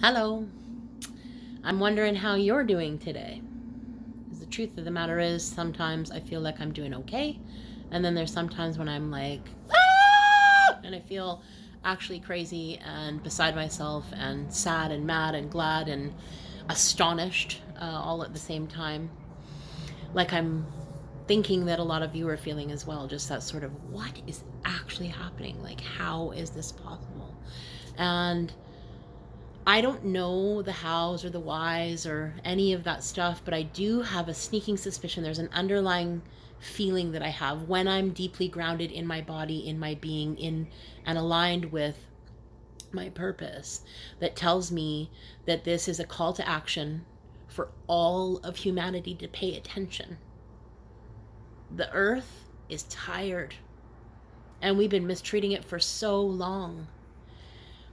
Hello. I'm wondering how you're doing today. Because the truth of the matter is, sometimes I feel like I'm doing okay. And then there's sometimes when I'm like, ah! And I feel actually crazy and beside myself and sad and mad and glad and astonished all at the same time. Like I'm thinking that a lot of you are feeling as well. Just that sort of, what is actually happening? Like, how is this possible? And I don't know the hows or the whys or any of that stuff, but I do have a sneaking suspicion there's an underlying feeling that I have when I'm deeply grounded in my body, in my being, in and aligned with my purpose that tells me that this is a call to action for all of humanity to pay attention. The earth is tired and we've been mistreating it for so long.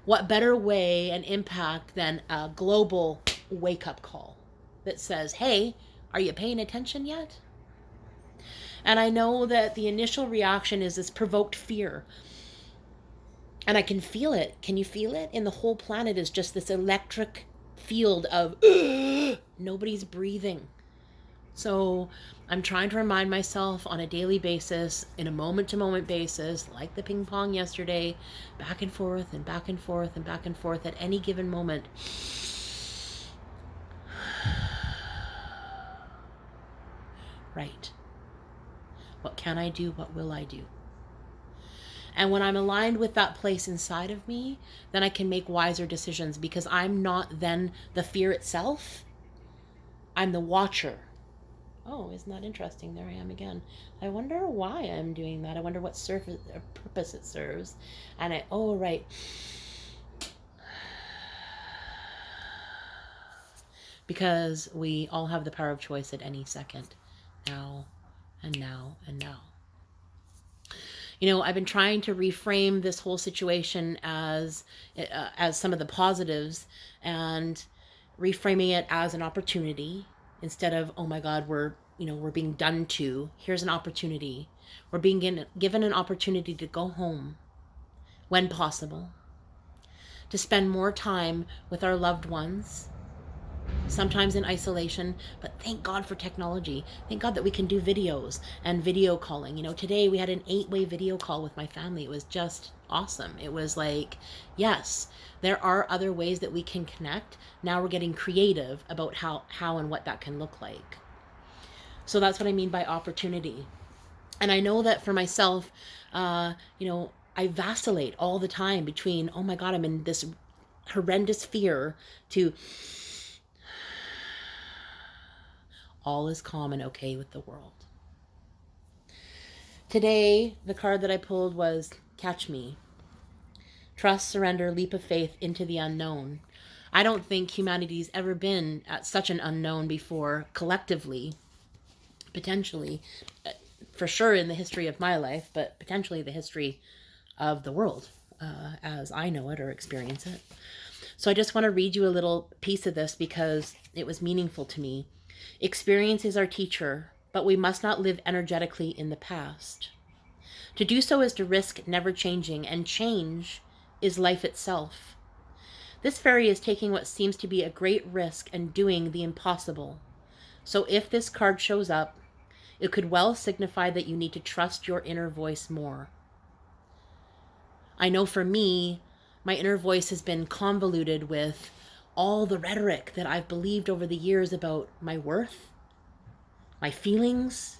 What better way and impact than a global wake up call that says, hey, are you paying attention yet? And I know that the initial reaction is this provoked fear. And I can feel it. Can you feel it? And the whole planet is just this electric field of nobody's breathing. So I'm trying to remind myself on a daily basis, in a moment to moment basis, like the ping pong yesterday, back and forth and back and forth and back and forth at any given moment. Right. What can I do? What will I do? And when I'm aligned with that place inside of me, then I can make wiser decisions because I'm not then the fear itself. I'm the watcher. Oh, isn't that interesting? There I am again. I wonder why I'm doing that. I wonder what purpose it serves. And oh, right. Because we all have the power of choice at any second. Now and now and now. I've been trying to reframe this whole situation as some of the positives and reframing it as an opportunity instead of, oh my God, we're being done to. Here's an opportunity. We're being given an opportunity to go home when possible, to spend more time with our loved ones, sometimes in isolation, but thank God for technology. Thank God that we can do videos and video calling. Today we had an 8-way video call with my family. It was just awesome. It was like, yes, there are other ways that we can connect. Now we're getting creative about how and what that can look like. So that's what I mean by opportunity. And I know that for myself, I vacillate all the time between, oh my God, I'm in this horrendous fear, to all is calm and okay with the world. Today, the card that I pulled was Catch Me. Trust, surrender, leap of faith into the unknown. I don't think humanity's ever been at such an unknown before, collectively, potentially, for sure in the history of my life, but potentially the history of the world as I know it or experience it. So I just want to read you a little piece of this because it was meaningful to me. Experience is our teacher, but we must not live energetically in the past. To do so is to risk never changing, and change is life itself. This fairy is taking what seems to be a great risk and doing the impossible. So if this card shows up, it could well signify that you need to trust your inner voice more. I know for me, my inner voice has been convoluted with all the rhetoric that I've believed over the years about my worth, my feelings,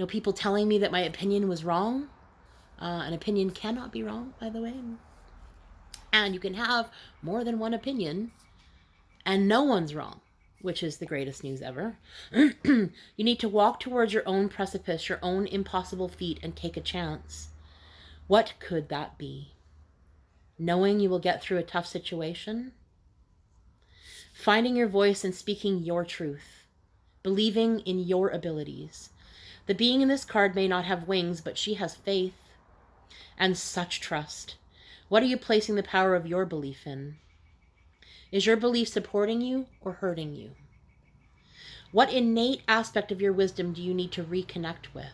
people telling me that my opinion was wrong. An opinion cannot be wrong, by the way. And you can have more than one opinion, and no one's wrong, which is the greatest news ever. You need to walk towards your own precipice, your own impossible feat, and take a chance. What could that be? Knowing you will get through a tough situation? Finding your voice and speaking your truth. Believing in your abilities. The being in this card may not have wings, but she has faith and such trust. What are you placing the power of your belief in? Is your belief supporting you or hurting you? What innate aspect of your wisdom do you need to reconnect with?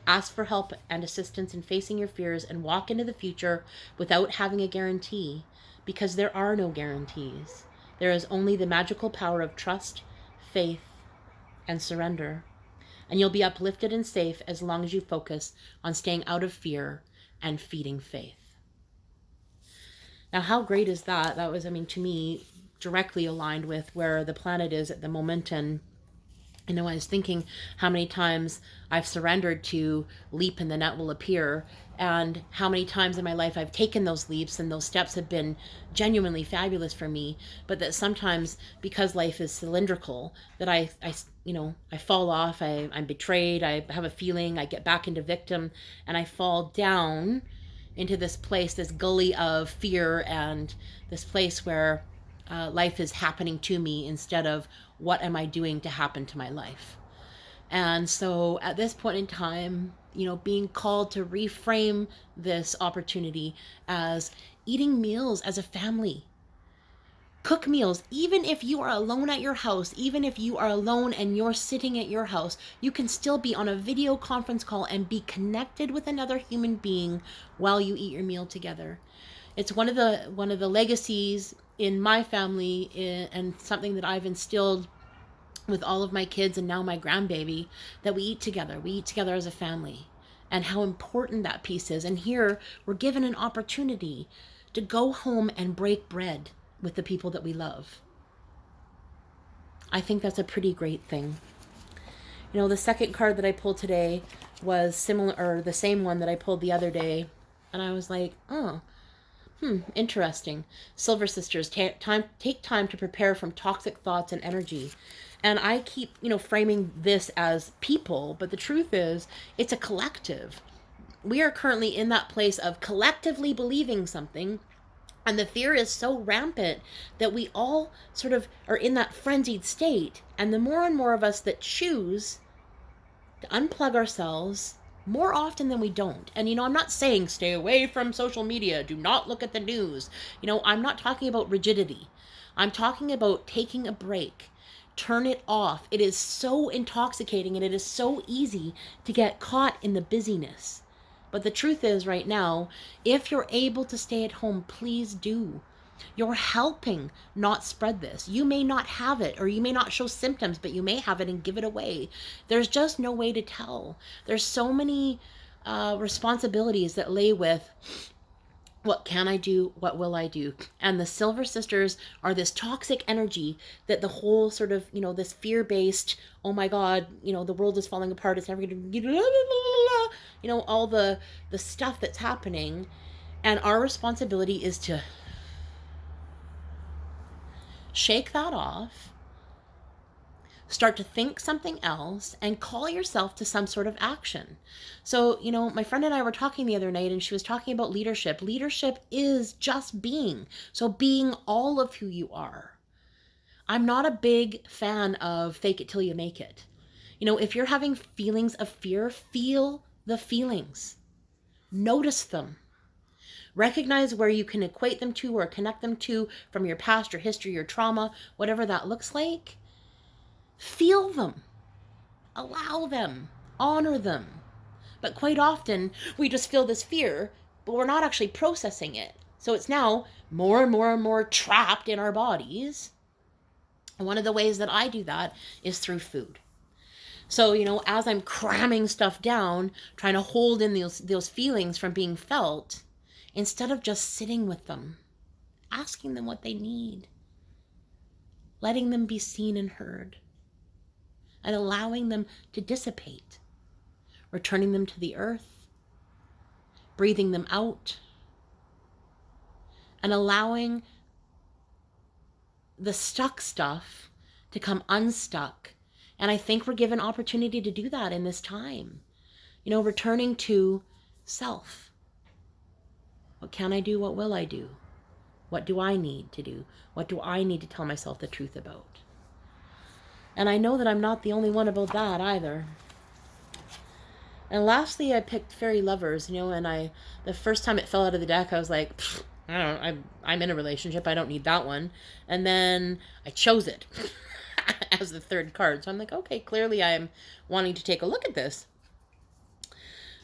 Ask for help and assistance in facing your fears and walk into the future without having a guarantee, because there are no guarantees. There is only the magical power of trust, faith, and surrender. And you'll be uplifted and safe as long as you focus on staying out of fear and feeding faith. Now, how great is that? That was, to me, directly aligned with where the planet is at the moment. And I was thinking how many times I've surrendered to leap and the net will appear, and how many times in my life I've taken those leaps and those steps have been genuinely fabulous for me, but that sometimes because life is cylindrical, that I fall off, I'm betrayed, I have a feeling, I get back into victim, and I fall down into this place, this gully of fear, and this place where life is happening to me instead of what am I doing to happen to my life. And so at this point in time, being called to reframe this opportunity as eating meals as a family. Cook meals. Even if you are alone at your house, even if you are alone and you're sitting at your house, you can still be on a video conference call and be connected with another human being while you eat your meal together. It's one of the legacies in my family, and something that I've instilled with all of my kids and now my grandbaby, that we eat together. We eat together as a family, and how important that piece is. And here we're given an opportunity to go home and break bread with the people that we love. I think that's a pretty great thing. The second card that I pulled today was similar, or the same one that I pulled the other day, and I was like, interesting. Silver Sisters, take time to prepare from toxic thoughts and energy. And I keep, framing this as people, but the truth is, it's a collective. We are currently in that place of collectively believing something, and the fear is so rampant that we all sort of are in that frenzied state. And the more and more of us that choose to unplug ourselves, more often than we don't. And, I'm not saying stay away from social media, do not look at the news. I'm not talking about rigidity. I'm talking about taking a break. Turn it off. It is so intoxicating, and it is so easy to get caught in the busyness. But the truth is, right now, if you're able to stay at home, please do. You're helping not spread this. You may not have it, or you may not show symptoms, but you may have it and give it away. There's just no way to tell. There's so many responsibilities that lay with what can I do? What will I do? And the Silver Sisters are this toxic energy that the whole sort of, this fear-based, oh my God, the world is falling apart, it's never going to, all the stuff that's happening. And our responsibility is to shake that off, start to think something else, and call yourself to some sort of action. So, my friend and I were talking the other night, and she was talking about leadership. Leadership is just being. So being all of who you are. I'm not a big fan of fake it till you make it. If you're having feelings of fear, feel the feelings. Notice them. Recognize where you can equate them to or connect them to from your past, your history, your trauma, whatever that looks like. Feel them, allow them, honor them. But quite often we just feel this fear, but we're not actually processing it. So it's now more and more and more trapped in our bodies. And one of the ways that I do that is through food. So, as I'm cramming stuff down, trying to hold in those feelings from being felt, instead of just sitting with them, asking them what they need, letting them be seen and heard, and allowing them to dissipate, returning them to the earth, breathing them out, and allowing the stuck stuff to come unstuck. And I think we're given opportunity to do that in this time. Returning to self. What can I do? What will I do? What do I need to do? What do I need to tell myself the truth about? And I know that I'm not the only one about that either. And lastly, I picked Fairy Lovers, and the first time it fell out of the deck, I was like, I'm in a relationship, I don't need that one. And then I chose it as the third card. So I'm like, okay, clearly I'm wanting to take a look at this.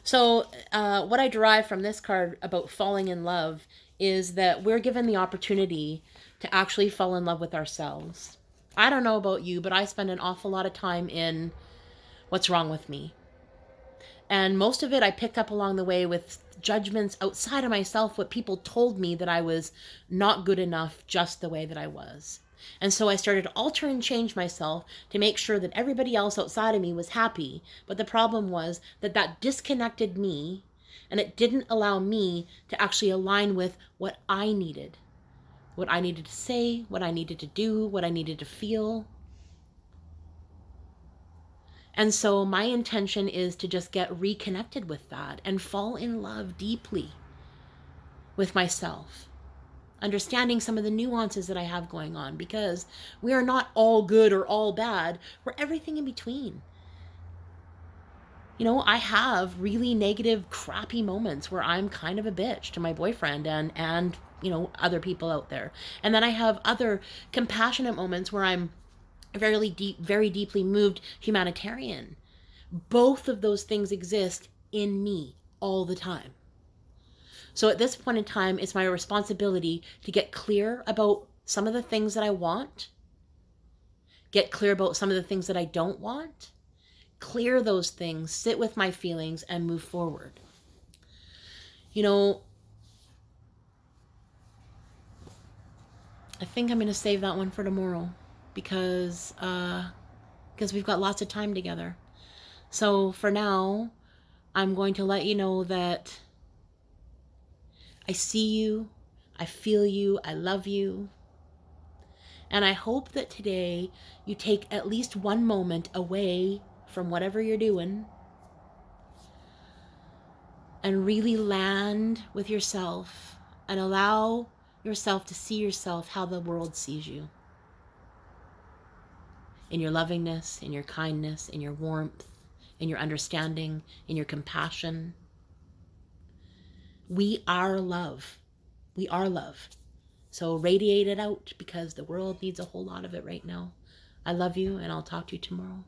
So, what I derive from this card about falling in love is that we're given the opportunity to actually fall in love with ourselves. I don't know about you, but I spend an awful lot of time in what's wrong with me. And most of it I picked up along the way with judgments outside of myself, what people told me that I was not good enough just the way that I was. And so I started to alter and change myself to make sure that everybody else outside of me was happy. But the problem was that that disconnected me, and it didn't allow me to actually align with what I needed. What I needed to say, what I needed to do, what I needed to feel. And so my intention is to just get reconnected with that and fall in love deeply with myself, understanding some of the nuances that I have going on, because we are not all good or all bad. We're everything in between. You know, I have really negative, crappy moments where I'm kind of a bitch to my boyfriend and you know, other people out there. And then I have other compassionate moments where I'm very deeply moved humanitarian. Both of those things exist in me all the time. So at this point in time, it's my responsibility to get clear about some of the things that I want, get clear about some of the things that I don't want, clear those things, sit with my feelings, and move forward. You know, I think I'm going to save that one for tomorrow because we've got lots of time together. So for now, I'm going to let you know that I see you, I feel you, I love you. And I hope that today you take at least one moment away from whatever you're doing and really land with yourself and allow yourself to see yourself how the world sees you. In your lovingness, in your kindness, in your warmth, in your understanding, in your compassion. We are love. We are love. So radiate it out because the world needs a whole lot of it right now. I love you, and I'll talk to you tomorrow.